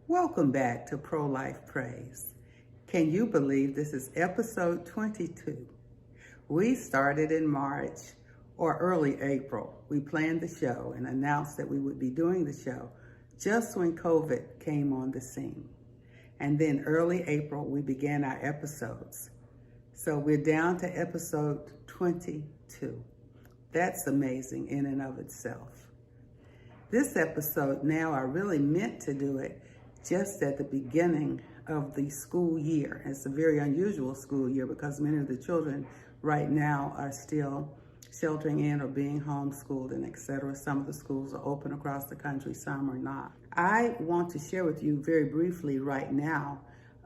Welcome back to Pro-Life Praise. Can you believe this is episode 22? We started in March or early April. We planned the show and announced that we would be doing the show just when COVID came on the scene. And then early April, we began our episodes. So we're down to episode 22. That's amazing in and of itself. This episode now, I really meant to do it just at the beginning of the school year. It's a very unusual school year because many of the children right now are still sheltering in or being homeschooled and etc. Some of the schools are open across the country, some are not. I want to share with you very briefly right now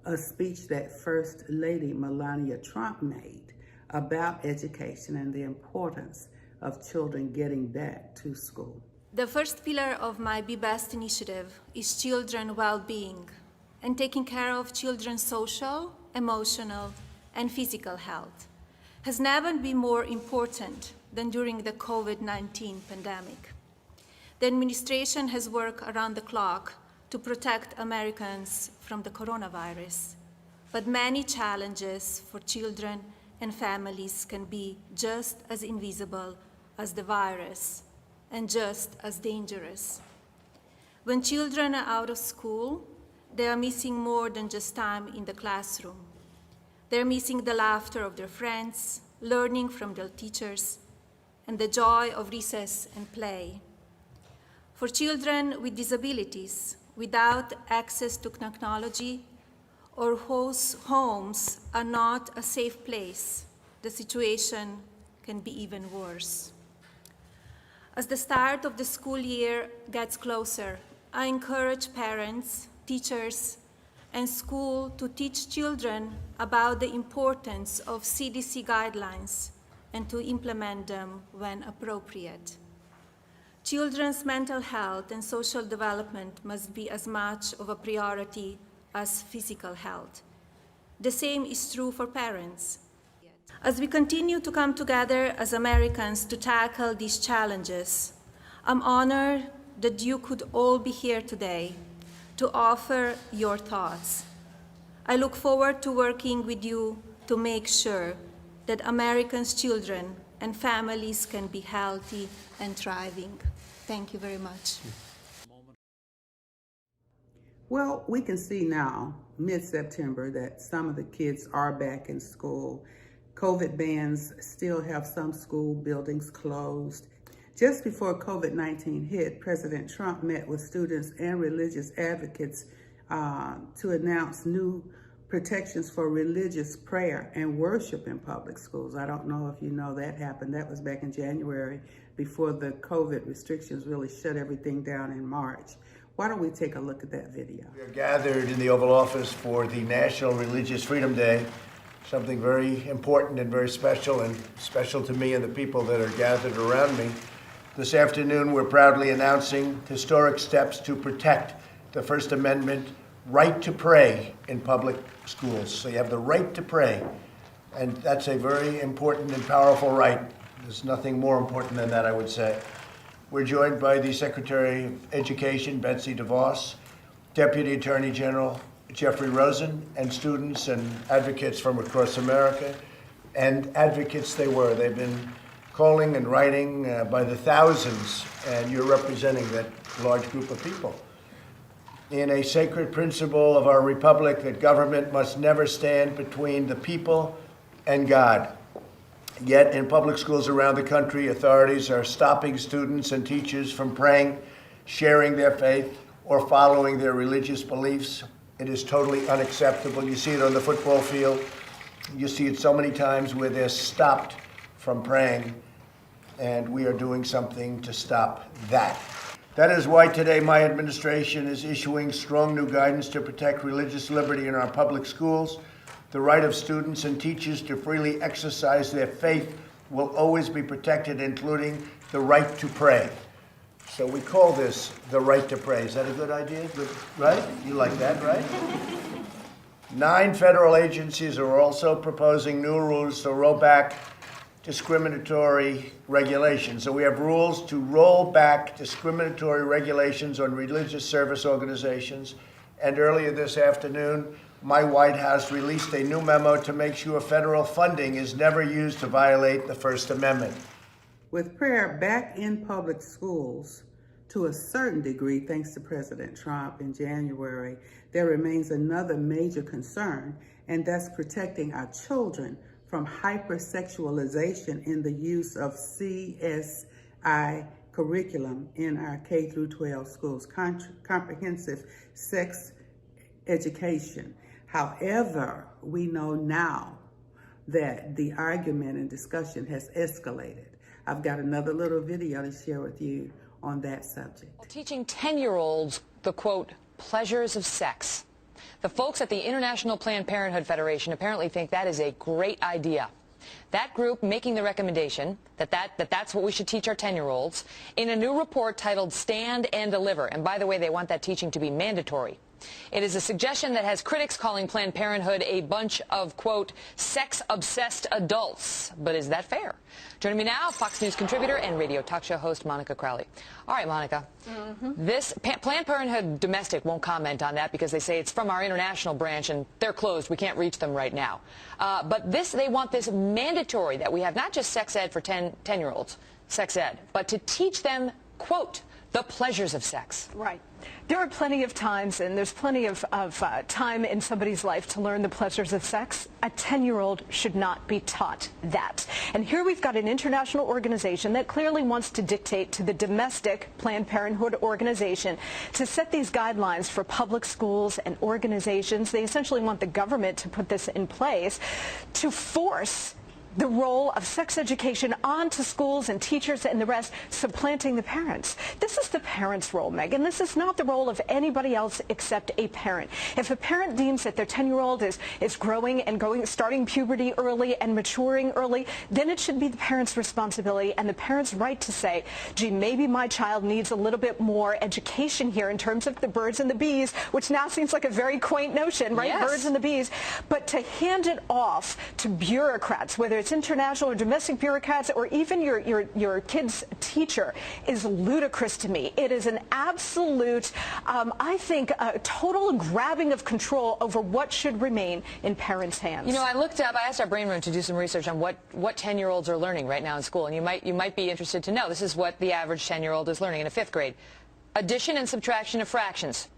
a speech that First Lady Melania Trump made about education and the importance of children getting back to school. The first pillar of my Be Best initiative is children well-being and taking care of children's social, emotional, and physical health has never been more important than during the COVID-19 pandemic. The administration has worked around the clock to protect Americans from the coronavirus, but many challenges for children and families can be just as invisible as the virus and just as dangerous. When children are out of school, they are missing more than just time in the classroom. They're missing the laughter of their friends, learning from their teachers, and the joy of recess and play. For children with disabilities, without access to technology, or whose homes are not a safe place, the situation can be even worse. As the start of the school year gets closer, I encourage parents, teachers, and school to teach children about the importance of CDC guidelines and to implement them when appropriate. Children's mental health and social development must be as much of a priority as physical health. The same is true for parents. As we continue to come together as Americans to tackle these challenges, I'm honored that you could all be here today to offer your thoughts. I look forward to working with you to make sure that Americans' children and families can be healthy and thriving. Thank you very much. Well, we can see now, mid-September, that some of the kids are back in school. COVID bans still have some school buildings closed. Just before COVID-19 hit, President Trump met with students and religious advocates to announce new protections for religious prayer and worship in public schools. I don't know if you know that happened. That was back in January before the COVID restrictions really shut everything down in March. Why don't we take a look at that video? We are gathered in the Oval Office for the National Religious Freedom Day, something very important and very special, and special to me and the people that are gathered around me. This afternoon, we're proudly announcing historic steps to protect the First Amendment right to pray in public schools. So you have the right to pray, and that's a very important and powerful right. There's nothing more important than that, I would say. We're joined by the Secretary of Education, Betsy DeVos, Deputy Attorney General Jeffrey Rosen, and students and advocates from across America. And advocates they were. They've been calling and writing by the thousands, and you're representing that large group of people. In a sacred principle of our republic, that government must never stand between the people and God. Yet in public schools around the country, authorities are stopping students and teachers from praying, sharing their faith, or following their religious beliefs. It is totally unacceptable. You see it on the football field. You see it so many times where they're stopped from praying, and we are doing something to stop that. That is why today my administration is issuing strong new guidance to protect religious liberty in our public schools. The right of students and teachers to freely exercise their faith will always be protected, including the right to pray. So we call this the right to pray. Is that a good idea? Good, right? You like that, right? 9 federal agencies are also proposing new rules to roll back discriminatory regulations. So we have rules to roll back discriminatory regulations on religious service organizations And earlier this afternoon, my White House released a new memo to make sure federal funding is never used to violate the First Amendment. With prayer back in public schools, to a certain degree, thanks to President Trump in January, there remains another major concern, and that's protecting our children from hypersexualization in the use of CSI curriculum in our K-12 schools, comprehensive sex education. However, we know now that the argument and discussion has escalated. I've got another little video to share with you on that subject. Teaching 10-year-olds the, quote, pleasures of sex. The folks at the International Planned Parenthood Federation apparently think that is a great idea. That group making the recommendation that's what we should teach our 10-year-olds in a new report titled Stand and Deliver. And by the way, they want that teaching to be mandatory. It is a suggestion that has critics calling Planned Parenthood a bunch of, quote, sex-obsessed adults. But is that fair? Joining me now, Fox News contributor and radio talk show host Monica Crowley. All right, Monica. This Planned Parenthood domestic won't comment on that because they say it's from our international branch and they're closed. We can't reach them right now. But they want this mandatory that we have not just sex ed for 10-year-olds, sex ed, but to teach them, quote, the pleasures of sex. Right. There are plenty of times, and there's plenty of time in somebody's life to learn the pleasures of sex. A 10-year-old should not be taught that. And here we've got an international organization that clearly wants to dictate to the domestic Planned Parenthood organization to set these guidelines for public schools and organizations. They essentially want the government to put this in place to force the role of sex education onto schools and teachers and the rest, supplanting the parents. This is the parent's role, Megan. This is not the role of anybody else except a parent. If a parent deems that their 10-year-old is growing and starting puberty early and maturing early, then it should be the parent's responsibility and the parent's right to say, gee, maybe my child needs a little bit more education here in terms of the birds and the bees, which now seems like a very quaint notion, right? Yes. Birds and the bees. But to hand it off to bureaucrats, whether it's international or domestic bureaucrats or even your kid's teacher, is ludicrous to me. It is an absolute, I think, a total grabbing of control over what should remain in parents' hands. You know, I asked our brain room to do some research on what 10-year-olds are learning right now in school, and you might be interested to know. This is what the average 10-year-old is learning in a 5th grade. Addition and subtraction of fractions,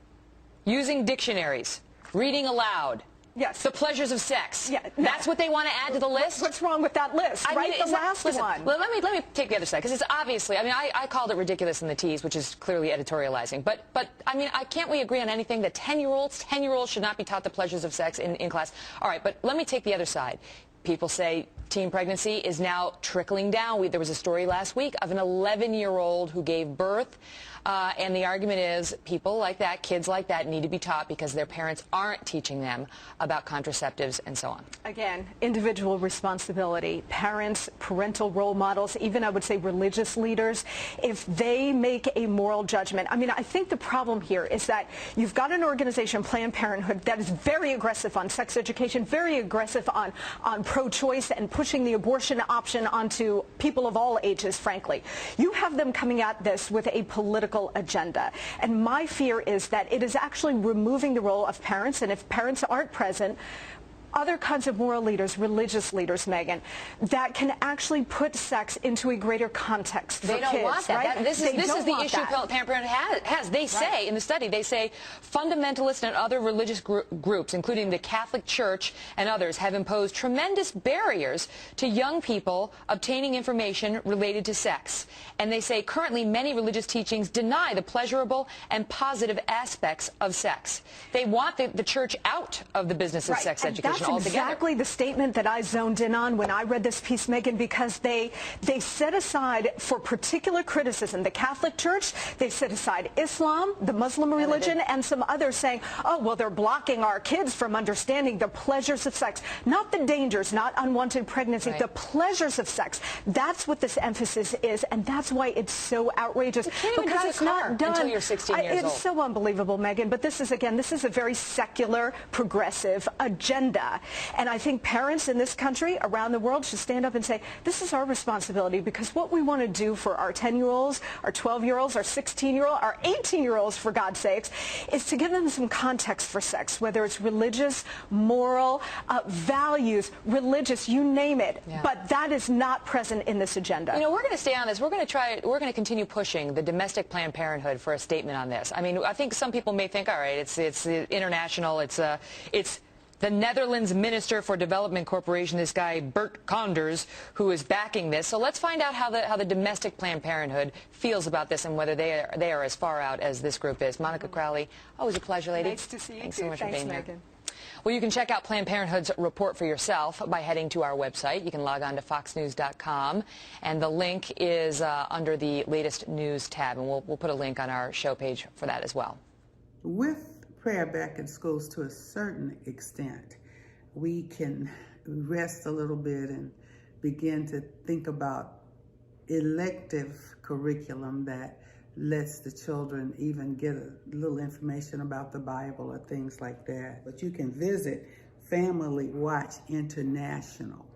using dictionaries, reading aloud. Yes. The pleasures of sex. Yeah, no. That's what they want to add to the list? What's wrong with that list? The last one. Well, let me take the other side, because it's obviously, I mean, I called it ridiculous in the tease, which is clearly editorializing. But I mean, can't we agree on anything that 10-year-olds should not be taught the pleasures of sex in class? All right, but let me take the other side. People say teen pregnancy is now trickling down. There was a story last week of an 11-year-old who gave birth. And the argument is people like that, kids like that, need to be taught because their parents aren't teaching them about contraceptives and so on. Again, individual responsibility. Parents, parental role models, even I would say religious leaders, if they make a moral judgment. I mean, I think the problem here is that you've got an organization, Planned Parenthood, that is very aggressive on sex education, very aggressive on pro-choice and pushing the abortion option onto people of all ages, frankly. You have them coming at this with a political agenda. And my fear is that it is actually removing the role of parents, and if parents aren't present, other kinds of moral leaders, religious leaders, Megan, that can actually put sex into a greater context for kids. They don't want that. Right? This is the issue Planned Parenthood has. They say, in the study, they say fundamentalists and other religious groups, including the Catholic Church and others, have imposed tremendous barriers to young people obtaining information related to sex. And they say currently many religious teachings deny the pleasurable and positive aspects of sex. They want the church out of the business of sex education. That's exactly the statement that I zoned in on when I read this piece, Megan, because they set aside for particular criticism the Catholic Church, they set aside Islam, the Muslim religion, and some others saying, oh, well, they're blocking our kids from understanding the pleasures of sex. Not the dangers, not unwanted pregnancy, the pleasures of sex. That's what this emphasis is, and that's why it's so outrageous. Because it's not done until you're 16 years old. It's so unbelievable, Megan, but this is a very secular, progressive agenda. And I think parents in this country, around the world, should stand up and say, this is our responsibility, because what we want to do for our 10-year-olds, our 12-year-olds, our 16-year-olds, our 18-year-olds, for God's sakes, is to give them some context for sex, whether it's religious, moral, values, religious, you name it. Yeah. But that is not present in this agenda. You know, we're going to stay on this. We're going to continue pushing the domestic Planned Parenthood for a statement on this. I mean, I think some people may think, all right, it's international, it's the Netherlands Minister for Development Corporation, this guy Bert Koenders, who is backing this. So let's find out how the domestic Planned Parenthood feels about this and whether they are as far out as this group is. Monica Crowley, always a pleasure, lady. Nice to see you. Thanks so much for being Megan. here. Well, you can check out Planned Parenthood's report for yourself by heading to our website. You can log on to foxnews.com, and the link is under the latest news tab, and we'll put a link on our show page for that as well. With prayer back in schools, to a certain extent, we can rest a little bit and begin to think about elective curriculum that lets the children even get a little information about the Bible or things like that. But you can visit Family Watch International,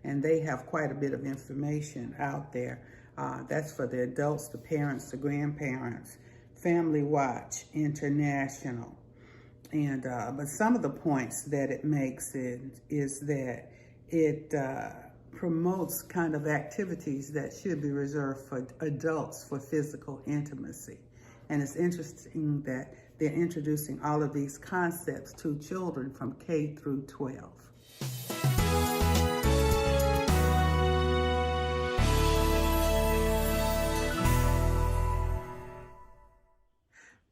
and they have quite a bit of information out there. That's for the adults, the parents, the grandparents. Family Watch International. And but some of the points that it makes is that it promotes kind of activities that should be reserved for adults for physical intimacy. And it's interesting that they're introducing all of these concepts to children from K through 12.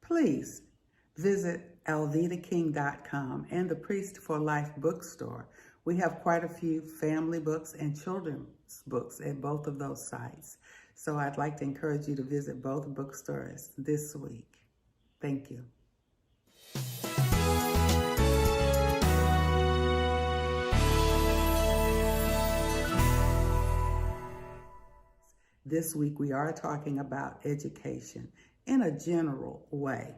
Please visit alvedaking.com and the Priest for Life bookstore. We have quite a few family books and children's books at both of those sites. So I'd like to encourage you to visit both bookstores this week. Thank you. This week we are talking about education in a general way.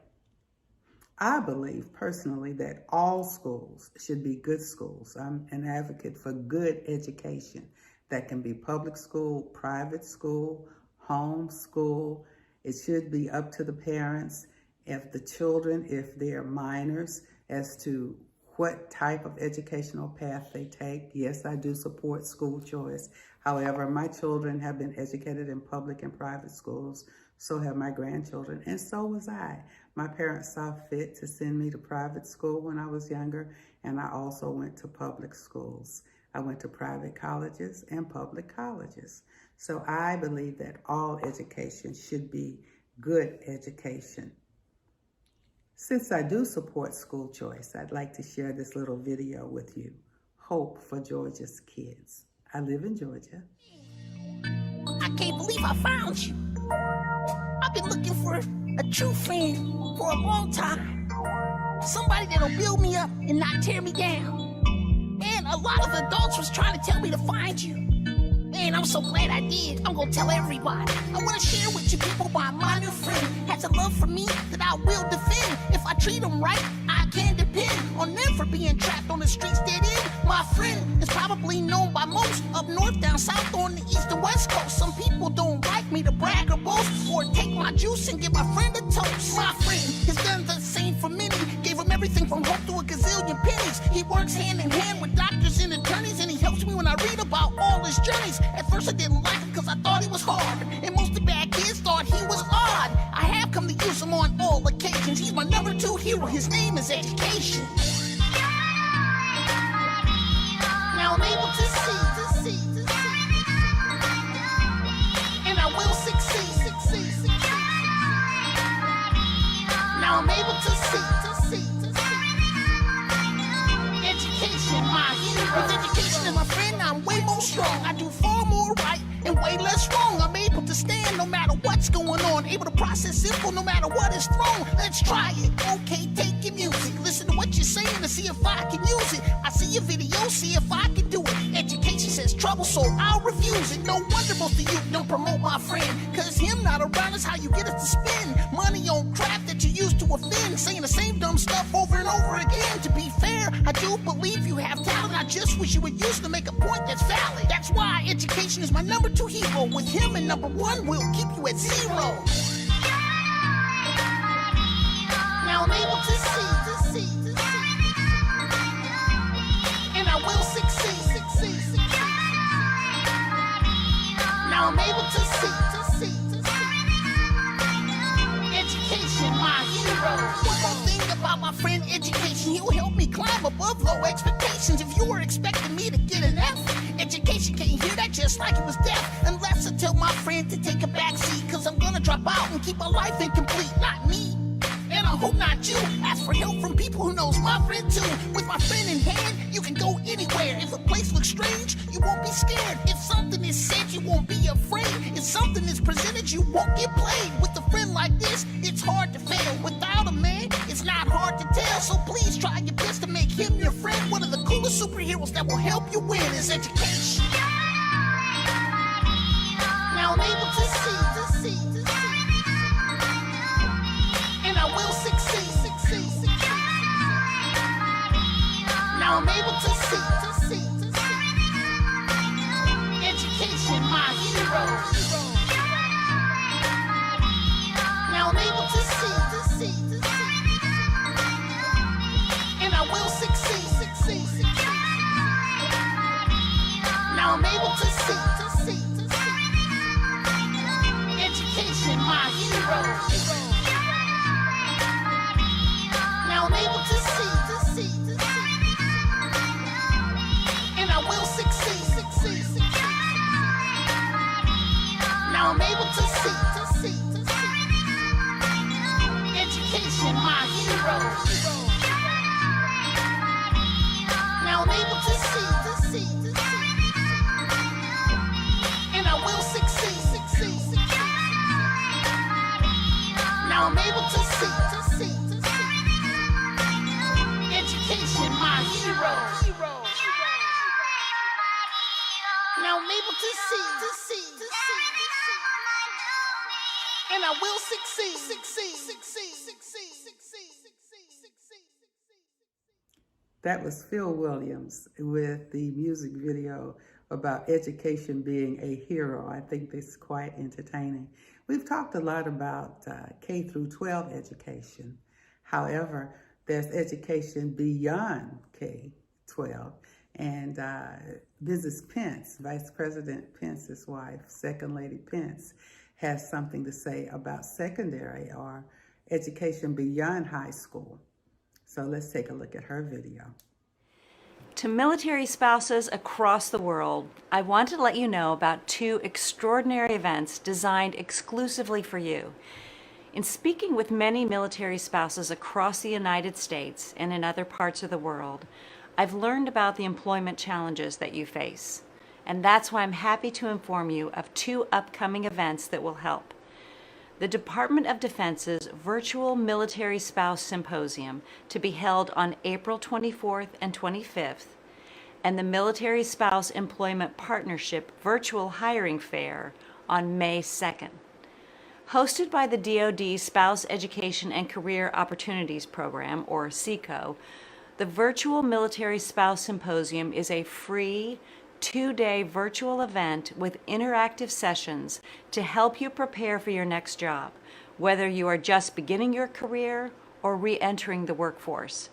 I believe personally that all schools should be good schools. I'm an advocate for good education. That can be public school, private school, home school. It should be up to the parents, if the children, if they're minors, as to what type of educational path they take. Yes, I do support school choice. However, my children have been educated in public and private schools. So have my grandchildren, and so was I. My parents saw fit to send me to private school when I was younger, and I also went to public schools. I went to private colleges and public colleges. So I believe that all education should be good education. Since I do support school choice, I'd like to share this little video with you. Hope for Georgia's kids. I live in Georgia. I can't believe I found you. I've been looking for a true friend for a long time. Somebody that'll build me up and not tear me down. And a lot of adults was trying to tell me to find you. And I'm so glad I did. I'm gonna tell everybody. I wanna share with you people why my new friend has a love for me that I will defend. If I treat him right, I can depend on never being trapped on the streets dead end. My friend is probably known by most up north, down south, on the east and west coast. Some people don't like me to brag or boast, or take my juice and give my friend a toast. My friend has done the same for many. Gave him everything from hope to a gazillion pennies. He works hand in hand with doctors and attorneys, and he helps me when I read about all his journeys. At first I didn't like him because I thought he was hard, and most of the bad kids thought he was odd. I have come to use him on all occasions. He's my number 2 hero. His name is education. Now I'm able to see, and I will succeed. Now I'm able to see. Education, my hero. With education and my friend, I'm way more strong. I do far more right and way less wrong. I'm able to stand no matter what's going on. Able to process simple no matter what is thrown. Let's try it. Okay, take your music. Listen to what you're saying and see if I can use it. I see your video, see if I can do it. Education says trouble, so I'll refuse it. No wonder most of you don't promote my friend. Cause him not around is how you get us to spend money on crap that you use to offend. Saying the same dumb stuff over and over again. To be fair, I do believe you have talent. I just wish you would use it to make a point that's valid. That's why education is my number 2 hero. With him and number 1, we'll keep you at 0. Now I'm able to see, and I will succeed. Now I'm able to see. Education, my hero. One more thing about my friend education, he'll help me climb above low expectations. If you were expecting me to get an F, education can't hear that just like it was deaf. Unless I tell my friend to take a back seat, cause I'm gonna drop out and keep my life incomplete. Not me, and I hope not you. Ask for help from people who knows my friend too. With my friend in hand, you can go anywhere. If a place looks strange, you won't be scared. If something is said, you won't be afraid. If something is presented, you won't get played. With a friend like this, it's hard to fail. Without a man, it's not hard to tell. So please try your best to make him your friend. One of the coolest superheroes that will help you win is education. Now I'm able to see, and I will succeed. Now I'm able to see. Education, my hero. Now I'm able to see, and I will succeed. Now I'm able to see. Education, my hero. Now I'm able to see, and I will succeed. Now I'm able to see. Education, my hero. Now I'm able to see, and I will succeed. Now I'm able to see. Education, my hero. Now I'm able to see, and I will succeed. That was Phil Williams with the music video about education being a hero. I think this is quite entertaining. We've talked a lot about K through 12 education. However, there's education beyond K-12. And Mrs. Pence, Vice President Pence's wife, Second Lady Pence, has something to say about secondary or education beyond high school. So let's take a look at her video. To military spouses across the world, I want to let you know about 2 extraordinary events designed exclusively for you. In speaking with many military spouses across the United States and in other parts of the world, I've learned about the employment challenges that you face. And that's why I'm happy to inform you of 2 upcoming events that will help. The Department of Defense's Virtual Military Spouse Symposium, to be held on April 24th and 25th, and the Military Spouse Employment Partnership Virtual Hiring Fair on May 2nd. Hosted by the DoD Spouse Education and Career Opportunities Program, or SECO, the Virtual Military Spouse Symposium is a free 2-day virtual event with interactive sessions to help you prepare for your next job, whether you are just beginning your career or re-entering the workforce.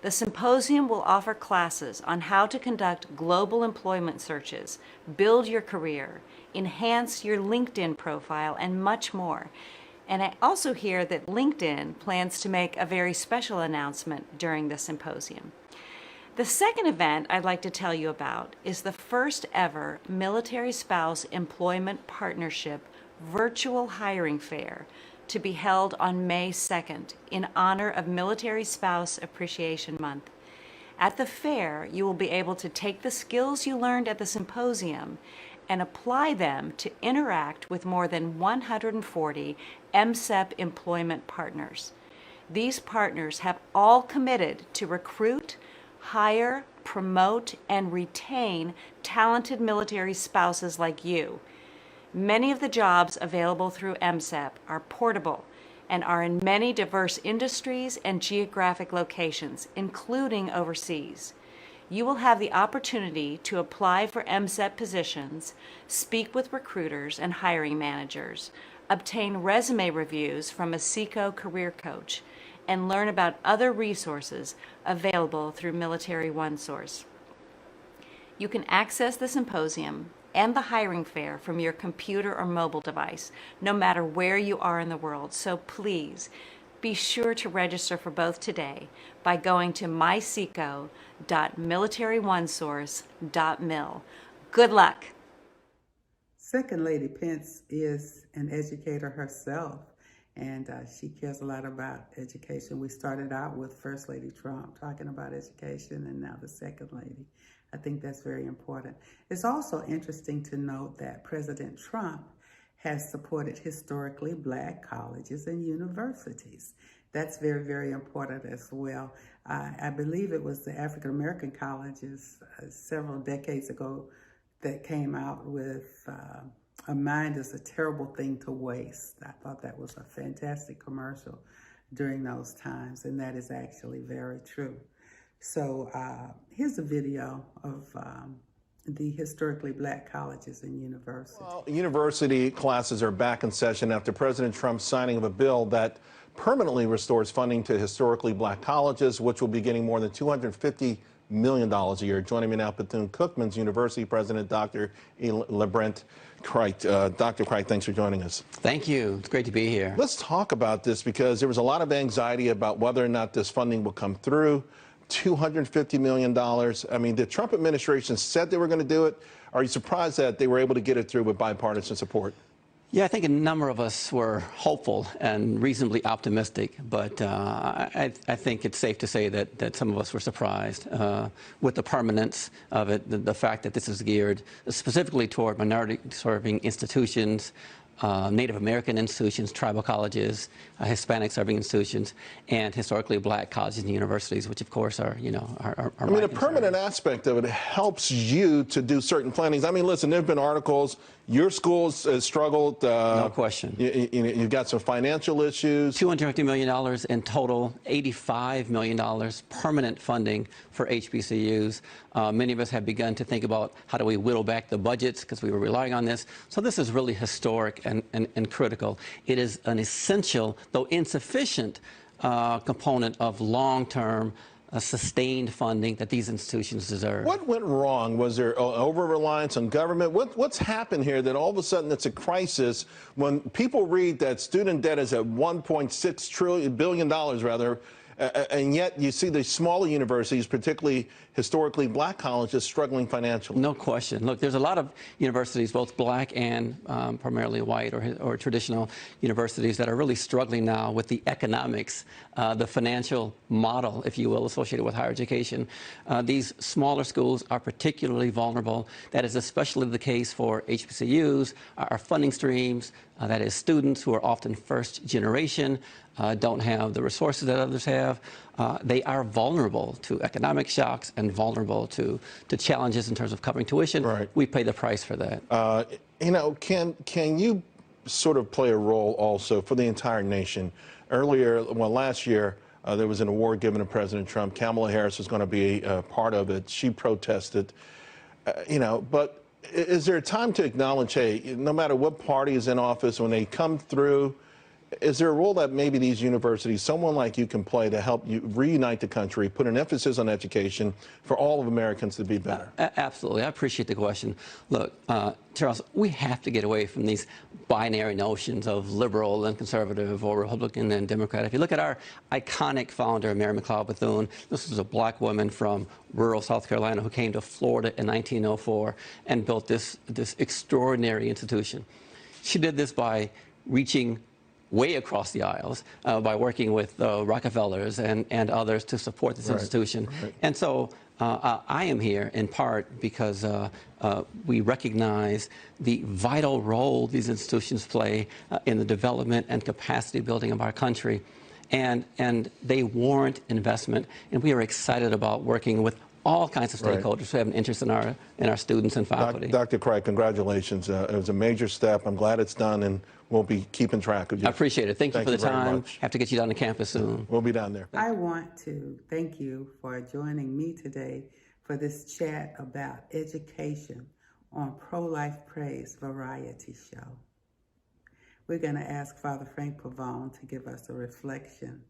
The symposium will offer classes on how to conduct global employment searches, build your career, enhance your LinkedIn profile, and much more. And I also hear that LinkedIn plans to make a very special announcement during the symposium. The second event I'd like to tell you about is the first ever Military Spouse Employment Partnership Virtual Hiring Fair, to be held on May 2nd in honor of Military Spouse Appreciation Month. At the fair, you will be able to take the skills you learned at the symposium and apply them to interact with more than 140 MSEP employment partners. These partners have all committed to recruit, hire, promote, and retain talented military spouses like you. Many of the jobs available through MSEP are portable and are in many diverse industries and geographic locations, including overseas. You will have the opportunity to apply for MSET positions, speak with recruiters and hiring managers, obtain resume reviews from a SECO career coach, and learn about other resources available through Military OneSource. You can access the symposium and the hiring fair from your computer or mobile device, no matter where you are in the world. So please be sure to register for both today by going to myseco.militaryonesource.mil. Good luck. Second Lady Pence is an educator herself, and she cares a lot about education. We started out with First Lady Trump talking about education, and now the Second Lady. I think that's very important. It's also interesting to note that President Trump has supported historically Black colleges and universities. That's very, very important as well. I believe it was the African American colleges several decades ago that came out with "A mind is a terrible thing to waste." I thought that was a fantastic commercial during those times, and that is actually very true. So here's a video of the historically Black colleges and universities. Well, university classes are back in session after President Trump's signing of a bill that permanently restores funding to historically Black colleges, which will be getting more than $250 million a year. Joining me now, Bethune-Cookman's University President, Dr. LeBrent Crite. Dr. Crite, thanks for joining us. Thank you. It's great to be here. Let's talk about this because there was a lot of anxiety about whether or not this funding will come through. $250 million. I mean, the Trump administration said they were going to do it. Are you surprised that they were able to get it through with bipartisan support? Yeah, I think a number of us were hopeful and reasonably optimistic, but I think it's safe to say that some of us were surprised with the permanence of it, the fact that this is geared specifically toward minority-serving institutions, Native American institutions, tribal colleges, Hispanic-serving institutions, and historically Black colleges and universities, which of course are, I mean, a permanent aspect of it helps you to do certain plannings. I mean, listen, there have been articles. Your school's struggled. No question. You've got some financial issues. $250 million in total, $85 million permanent funding for HBCUs. Many of us have begun to think about how do we whittle back the budgets because we were relying on this. So this is really historic and critical. It is an essential, though insufficient, component of long-term sustained funding that these institutions deserve. What went wrong? Was there over-reliance on government? What's happened here that all of a sudden it's a crisis when people read that student debt is at $1.6 billion, and yet you see the smaller universities, particularly historically Black colleges, struggling financially? No question. Look, there's a lot of universities, both Black and primarily white or traditional universities, that are really struggling now with the economics, the financial model, if you will, associated with higher education. These smaller schools are particularly vulnerable. That is especially the case for HBCUs, our funding streams, that is students who are often first generation, don't have the resources that others have. They are vulnerable to economic shocks and vulnerable to challenges in terms of covering tuition. Right. We pay the price for that. Can you sort of play a role also for the entire nation? Earlier, last year, there was an award given to President Trump. Kamala Harris was going to be a part of it. She protested, but is there a time to acknowledge, hey, no matter what party is in office, when they come through, is there a role that maybe these universities, someone like you, can play to help you reunite the country, put an emphasis on education for all of Americans to be better? Absolutely. I appreciate the question. Look, Charles, we have to get away from these binary notions of liberal and conservative or Republican and Democrat. If you look at our iconic founder, Mary McLeod Bethune, this was a Black woman from rural South Carolina who came to Florida in 1904 and built this extraordinary institution. She did this by reaching way across the aisles by working with Rockefellers and others to support this institution. Right. And so I am here in part because we recognize the vital role these institutions play in the development and capacity building of our country. And they warrant investment, and we are excited about working with all kinds of Right. stakeholders who have an interest in our students and faculty. Dr. Craig, congratulations. It was a major step. I'm glad it's done, and we'll be keeping track of you. I appreciate it. Thank you for the very time. much. Have to get you down to campus soon. We'll be down there. I want to thank you for joining me today for this chat about education on Pro-Life Praise variety show. We're going to ask Father Frank Pavone to give us a reflection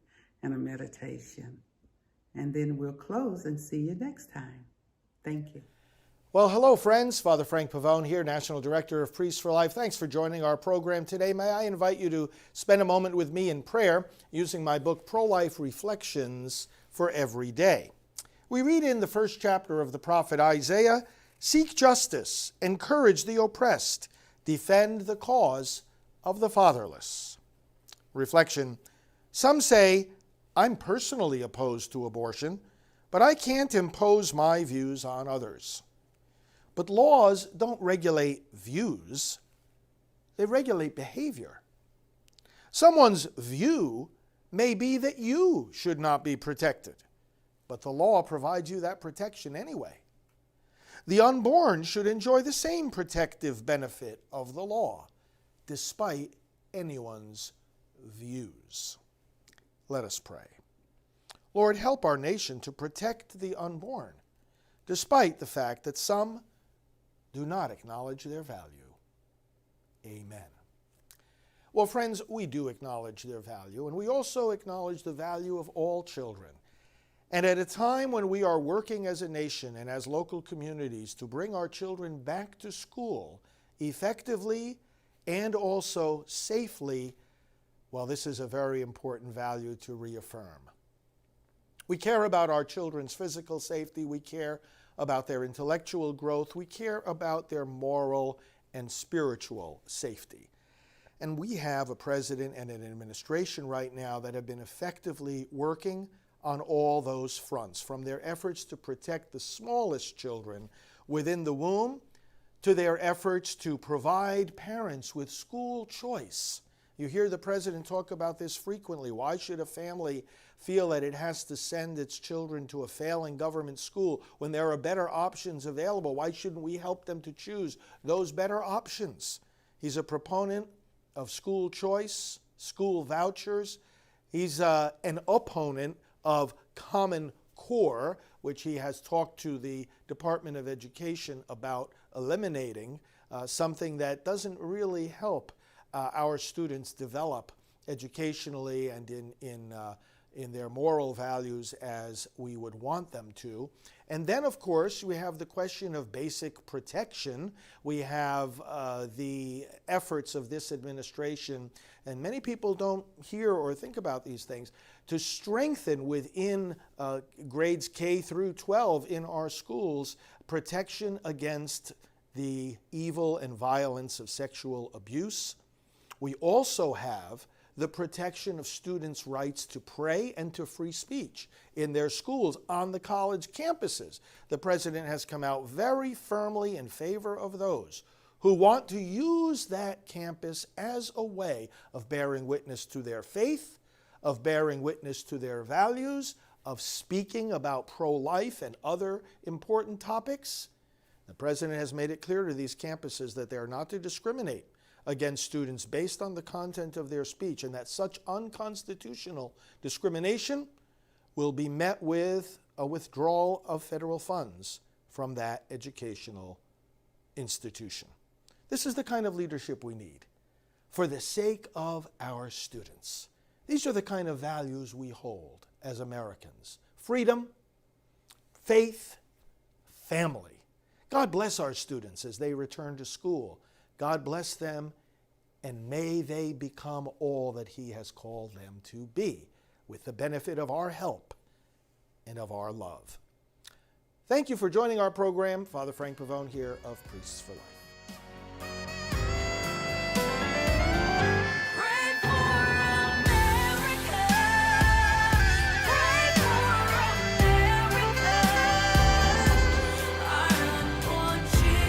and a meditation. And then we'll close and see you next time. Thank you. Well, hello, friends. Father Frank Pavone here, National Director of Priests for Life. Thanks for joining our program today. May I invite you to spend a moment with me in prayer using my book, Pro-Life Reflections for Every Day. We read in the first chapter of the prophet Isaiah, "Seek justice, encourage the oppressed, defend the cause of the fatherless." Reflection: some say, I'm personally opposed to abortion, but I can't impose my views on others. But laws don't regulate views, they regulate behavior. Someone's view may be that you should not be protected, but the law provides you that protection anyway. The unborn should enjoy the same protective benefit of the law, despite anyone's views. Let us pray. Lord, help our nation to protect the unborn, despite the fact that some do not acknowledge their value. Amen. Well, friends, we do acknowledge their value, and we also acknowledge the value of all children. And at a time when we are working as a nation and as local communities to bring our children back to school effectively and also safely, well, this is a very important value to reaffirm. We care about our children's physical safety. We care about their intellectual growth. We care about their moral and spiritual safety. And we have a president and an administration right now that have been effectively working on all those fronts, from their efforts to protect the smallest children within the womb to their efforts to provide parents with school choice. You hear the president talk about this frequently. Why should a family feel that it has to send its children to a failing government school when there are better options available? Why shouldn't we help them to choose those better options? He's a proponent of school choice, school vouchers. He's an opponent of Common Core, which he has talked to the Department of Education about eliminating, something that doesn't really help our students develop educationally and in their moral values as we would want them to. And then, of course, we have the question of basic protection. We have the efforts of this administration, and many people don't hear or think about these things, to strengthen within grades K through 12 in our schools protection against the evil and violence of sexual abuse. We also have the protection of students' rights to pray and to free speech in their schools, on the college campuses. The president has come out very firmly in favor of those who want to use that campus as a way of bearing witness to their faith, of bearing witness to their values, of speaking about pro-life and other important topics. The president has made it clear to these campuses that they are not to discriminate against students based on the content of their speech, and that such unconstitutional discrimination will be met with a withdrawal of federal funds from that educational institution. This is the kind of leadership we need for the sake of our students. These are the kind of values we hold as Americans: freedom, faith, family. God bless our students as they return to school. God bless them, and may they become all that He has called them to be, with the benefit of our help and of our love. Thank you for joining our program. Father Frank Pavone here of Priests for Life.